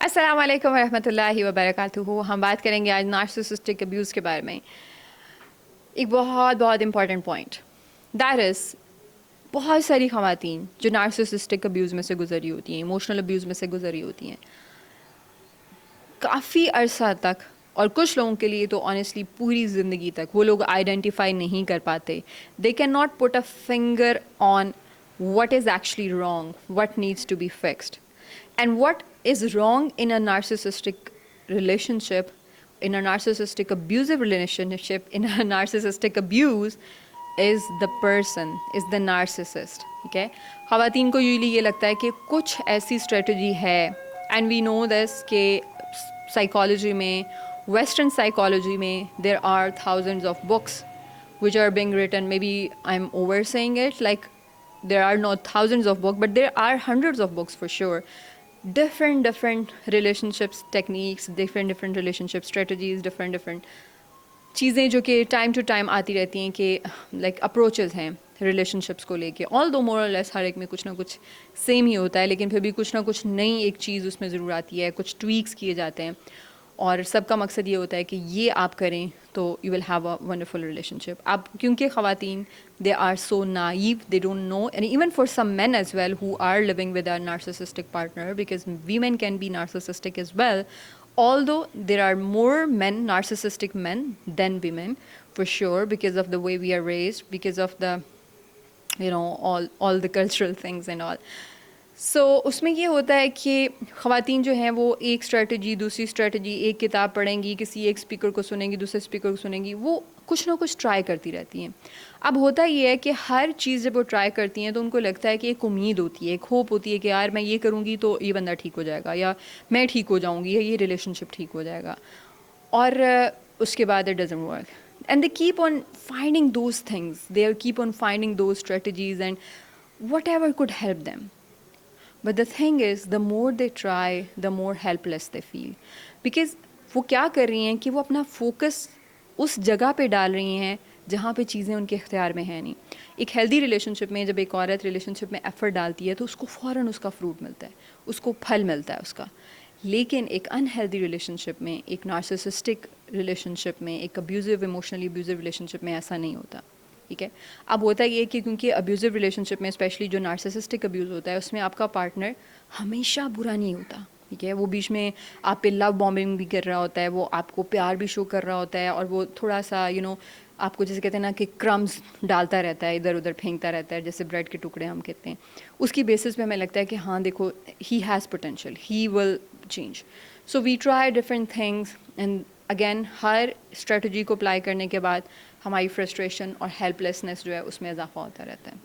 अस्सलाम वालेकुम रहमतुल्लाहि व बरकातुहू। हम बात करेंगे आज नार्सिसिस्टिक अब्यूज़ के बारे में। एक बहुत बहुत इम्पॉर्टेंट पॉइंट दैट इज़, बहुत सारी ख़वातीन जो नार्सिसिस्टिक अब्यूज़ में से गुजरी होती हैं, इमोशनल अब्यूज़ में से गुजरी होती हैं काफ़ी अरसा तक, और कुछ लोगों के लिए तो ऑनेस्टली पूरी ज़िंदगी तक वो लोग आइडेंटिफाई नहीं कर पाते. They can not put a finger on what is actually wrong, what needs to be fixed, and what is wrong in a narcissistic relationship, in a narcissistic abusive relationship, in a narcissistic abuse, is the person, is the narcissist. Okay, ख़वातीन को usually ये लगता है कि कुछ ऐसी strategy है, and we know this कि साइकोलॉजी में, वेस्टर्न साइकोलॉजी में, there are thousands of books which are being written. Maybe I'm oversaying it, like there are not thousands of books, but there are hundreds of books for sure. Different relationships techniques, different relationship strategies, different चीज़ें जो कि time to time आती रहती हैं कि like approaches हैं relationships को लेके. ऑल दो मोर और लेस हर एक में कुछ ना कुछ सेम ही होता है, लेकिन फिर भी कुछ ना कुछ नई एक चीज़ उसमें ज़रूर आती है, कुछ ट्वीक्स किए जाते हैं, और सबका मकसद ये होता है कि ये आप करें तो you will have a wonderful relationship. आप क्योंकि ख़वातीन they are so naive, they don't know, and even for some men as well who are living with a narcissistic partner, because women can be narcissistic as well, although there are more men, narcissistic men, than women for sure, because of the way we are raised, because of the all the cultural things and all. सो उसमें ये होता है कि ख़वातीन जो हैं वो एक स्ट्रेटजी दूसरी स्ट्रेटजी, एक किताब पढ़ेंगी, किसी एक स्पीकर को सुनेंगी, दूसरे स्पीकर को सुनेंगी, वो कुछ ना कुछ ट्राई करती रहती हैं. अब होता ये है कि हर चीज़ जब वो ट्राई करती हैं तो उनको लगता है कि एक उम्मीद होती है, एक होप होती है कि यार मैं ये करूँगी तो ये बंदा ठीक हो जाएगा, या मैं ठीक हो जाऊँगी, या ये रिलेशनशिप ठीक हो जाएगा. और उसके बाद it doesn't work, and they keep on finding those things, they keep on finding those strategies and what ever could help them. But the thing is, the more they try, the more helpless they feel. Because वो क्या कर रही हैं कि वो अपना focus उस जगह पे डाल रही हैं जहाँ पे चीज़ें उनके इख्तियार में हैं नहीं. एक हेल्दी रिलेशनशिप में जब एक औरत रिलेशनशिप में एफ़र्ट डालती है तो उसको फ़ौरन उसका फ्रूट मिलता है, उसको फल मिलता है उसका. लेकिन एक अनहेल्दी रिलेशनशिप में, एक नार्सिसिस्टिक रिलेशनशिप में, एक अब्यूज़िव, इमोशनली अब्यूज़िव रिलेशनशिप में ऐसा नहीं होता. ठीक है. अब होता ये कि क्योंकि अब्यूज़िव रिलेशनशिप में, स्पेशली जो नार्सिसिस्टिक अब्यूज़ होता है, उसमें आपका पार्टनर हमेशा बुरा नहीं होता. ठीक है, वो बीच में आप पे लव बॉम्बिंग भी कर रहा होता है, वो आपको प्यार भी शो कर रहा होता है, और वो थोड़ा सा आपको जैसे कहते हैं ना कि क्रम्स डालता रहता है, इधर उधर फेंकता रहता है, जैसे ब्रेड के टुकड़े हम कहते हैं. उसकी बेसिस पे हमें लगता है कि हाँ देखो, he has potential, he will change. So we try different things, and again हर स्ट्रेटजी को अप्लाई करने के बाद हमारी फ्रस्ट्रेशन और हेल्पलेसनेस जो है उसमें इजाफा होता रहता है.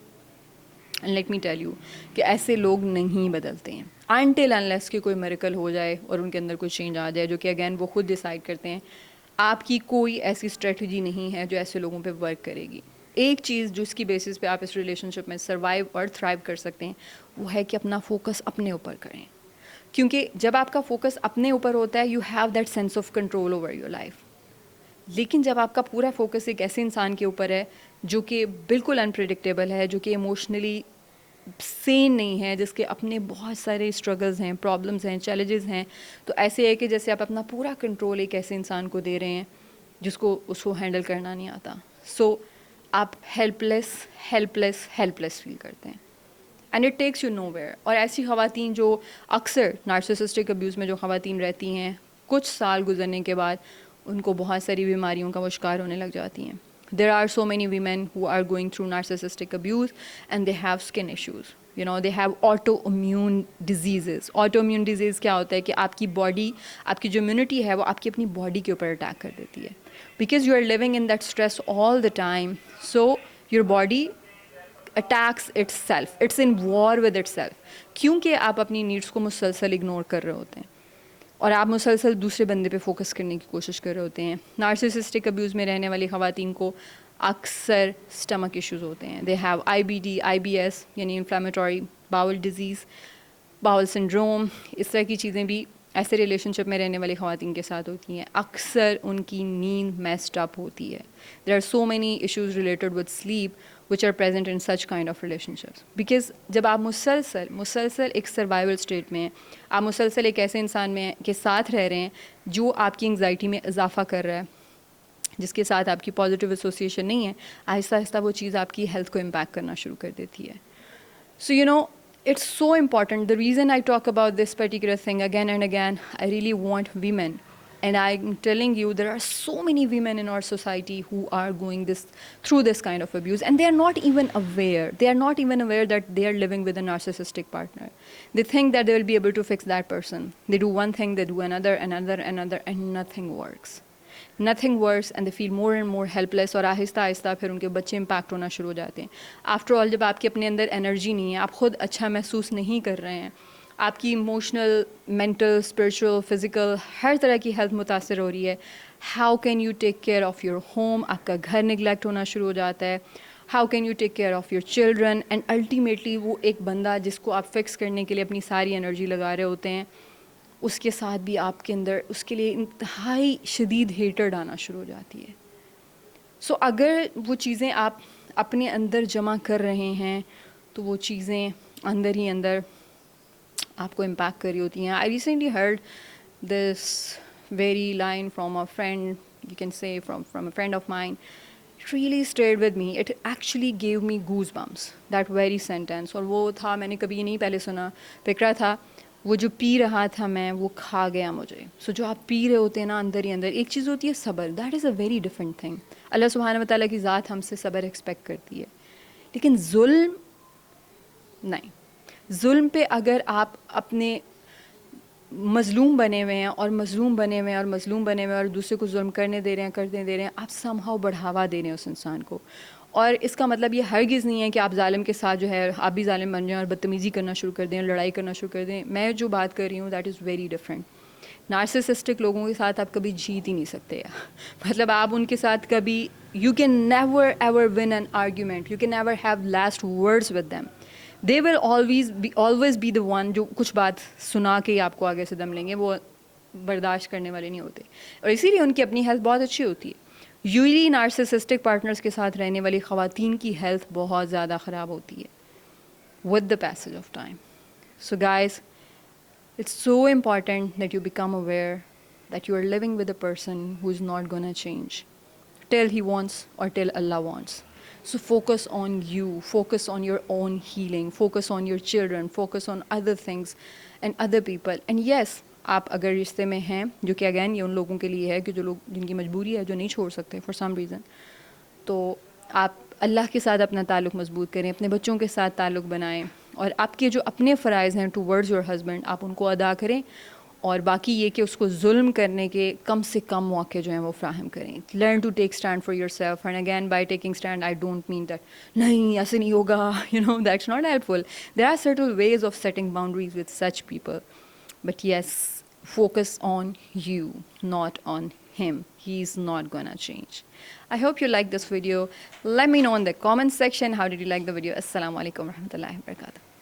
And let me tell you कि ऐसे लोग नहीं बदलते हैं अनटिल अनलेस कि कोई मिरेकल हो जाए और उनके अंदर कोई चेंज आ जाए, जो कि अगेन वो खुद डिसाइड करते हैं. आपकी कोई ऐसी स्ट्रेटजी नहीं है जो ऐसे लोगों पे वर्क करेगी. एक चीज़ जिसकी बेसिस पे आप इस रिलेशनशिप में सर्वाइव और थ्राइव कर सकते हैं वो है कि अपना फोकस अपने ऊपर करें. क्योंकि जब आपका फोकस अपने ऊपर होता है, you have that sense of control over your life. लेकिन जब आपका पूरा फोकस एक ऐसे इंसान के ऊपर है जो कि बिल्कुल अनप्रेडिक्टेबल है, जो कि इमोशनली सेन नहीं है, जिसके अपने बहुत सारे स्ट्रगल्स हैं, प्रॉब्लम्स हैं, चैलेंजेस हैं, तो ऐसे है कि जैसे आप अपना पूरा कंट्रोल एक ऐसे इंसान को दे रहे हैं जिसको उसको हैंडल करना नहीं आता. सो आप हेल्पलेस फील करते हैं, and it takes you nowhere. और ऐसी ख़वातीन जो अक्सर नार्सिसिस्टिक अब्यूज़ में जो ख़वातीन रहती हैं, कुछ साल गुजरने के बाद उनको बहुत सारी बीमारियों का वो शिकार होने लग जाती हैं. There are so many women who are going through narcissistic abuse and they have skin issues. They have autoimmune diseases. Autoimmune disease क्या होता है कि आपकी बॉडी, आपकी जो इम्यूनिटी है वो आपकी अपनी बॉडी के ऊपर अटैक कर देती है. Because you are living in that stress all the time, so your body attacks itself. It's in war with itself. क्योंकि आप अपनी नीड्स को मुसलसल इग्नोर कर रहे होते हैं और आप मुसलसल दूसरे बंदे पे फोकस करने की कोशिश कर रहे होते हैं. नार्सिसिस्टिक अब्यूज़ में रहने वाली ख़वातीन को अक्सर स्टमक इश्यूज़ होते हैं. दे हैव IBD, IBS यानी inflammatory bowel disease, bowel syndrome. इस तरह की चीज़ें भी ऐसे रिलेशनशिप में रहने वाली ख़वातीन के साथ होती हैं. अक्सर उनकी नींद मेस्ड अप होती है. There are so many issues related with sleep which are present in such kind of relationships. Because जब आप मुसलसल एक सर्वाइवल स्टेट में हैं, आप मुसलसल एक ऐसे इंसान में के साथ रह रहे हैं जो आपकी एंग्जाइटी में इजाफा कर रहा है, जिसके साथ आपकी पॉजिटिव एसोसिएशन नहीं है, आहिस्ता आहिस्ता वो चीज़ आपकी हेल्थ को इम्पैक्ट करना शुरू कर देती है. So it's so important. The reason I talk about this particular thing again and again, I really want women. And I'm telling you, there are so many women in our society who are going through this kind of abuse, and they are not even aware. They are not even aware that they are living with a narcissistic partner. They think that they will be able to fix that person. They do one thing, they do another, and nothing works. Nothing works, and they feel more and more helpless, और आहिस्ता आहिस्ता फिर उनके बच्चे impact होना शुरू हो जाते हैं. After all, जब आपके अपने अंदर एनर्जी नहीं है, आप खुद अच्छा महसूस नहीं कर रहे हैं, आपकी इमोशनल, मेंटल, स्पिरिचुअल, फिज़िकल हर तरह की हेल्थ मुतासर हो रही है, how can you take care of your home? आपका घर निगलेक्ट होना शुरू हो जाता है. How can you take care of your children? And ultimately वो एक बंदा जिसको आप फिक्स करने के लिए अपनी सारी एनर्जी लगा रहे होते हैं, उसके साथ भी आपके अंदर उसके लिए इंतहाई शदीद हेटर्ड आना शुरू हो जाती है. सो अगर वो चीज़ें आप अपने अंदर जमा कर रहे हैं तो वो चीज़ें अंदर ही अंदर आपको इम्पैक्ट कर रही होती हैं. I recently heard this very line from a friend, you can say from a friend of mine. It really stayed with me. It actually gave me goosebumps, that very sentence. और वो था, मैंने कभी नहीं पहले सुना. फिक्रा था, वो जो पी रहा था मैं, वो खा गया मुझे. सो जो आप पी रहे होते हैं ना अंदर ही अंदर, एक चीज़ होती है सब्र. That is a very different thing. Allah सुब्हान व तआला की ज़ात हमसे सब्र एक्सपेक्ट करती है, लेकिन जुल्म नहीं. जुल्म पे अगर आप अपने मज़लूम बने हुए हैं और मज़लूम बने हुए हैं और मज़लूम बने हुए हैं और दूसरे को जुल्म करने दे रहे हैं, आप समहाउ बढ़ावा दे रहे हैं उस इंसान को. और इसका मतलब ये हरगिज़ नहीं है कि आप ज़ालिम के साथ जो है आप भी ज़ालिम बन जाएं और बदतमीज़ी करना शुरू कर दें, लड़ाई करना शुरू कर दें. मैं जो बात कर रही हूँ that is very different. Narcissistic लोगों के साथ आप कभी जीत ही नहीं सकते. मतलब आप उनके साथ कभी, you can never ever win an argument, you can never have last words with them. They will always be the one जो कुछ बात सुना के आपको आगे से दम लेंगे. वो बर्दाश्त करने वाले नहीं होते, और इसीलिए उनकी अपनी हेल्थ बहुत अच्छी होती है. यूजली नार्सिसिस्टिक पार्टनर्स के साथ रहने वाली ख़वातीन की हेल्थ बहुत ज़्यादा ख़राब होती है with the passage of time. So guys, it's so important that you become aware that you are living with a person who is not going to change till he wants or till Allah wants. So focus on you, focus on your own healing, focus on your children, focus on other things and other people. And yes, आप अगर रिश्ते में हैं, जो कि again ये उन लोगों के लिए है कि जो लोग, जिनकी मजबूरी है, जो नहीं छोड़ सकते फॉर सम रीज़न, तो आप अल्लाह के साथ अपना ताल्लुक़ मजबूत करें, अपने बच्चों के साथ ताल्लुक़ बनाएं, और आपके जो अपने फ़राइज़ हैं टूवर्ड्स योर हस्बैंड, आप उनको अदा करें. और बाकी ये कि उसको जुल्म करने के कम से कम मौके जो हैं वो फ्राहम करें. Learn to take stand for your self. And again by taking stand I don't mean that नहीं ऐसे नहीं होगा, that's not helpful. There are certain ways of setting boundaries with such people, but yes, focus on you, not on him. He's not gonna change. I hope you liked this video. Let me know in the comment section, how did you like the video. Assalamu alaikum warahmatullahi wabarakatuh.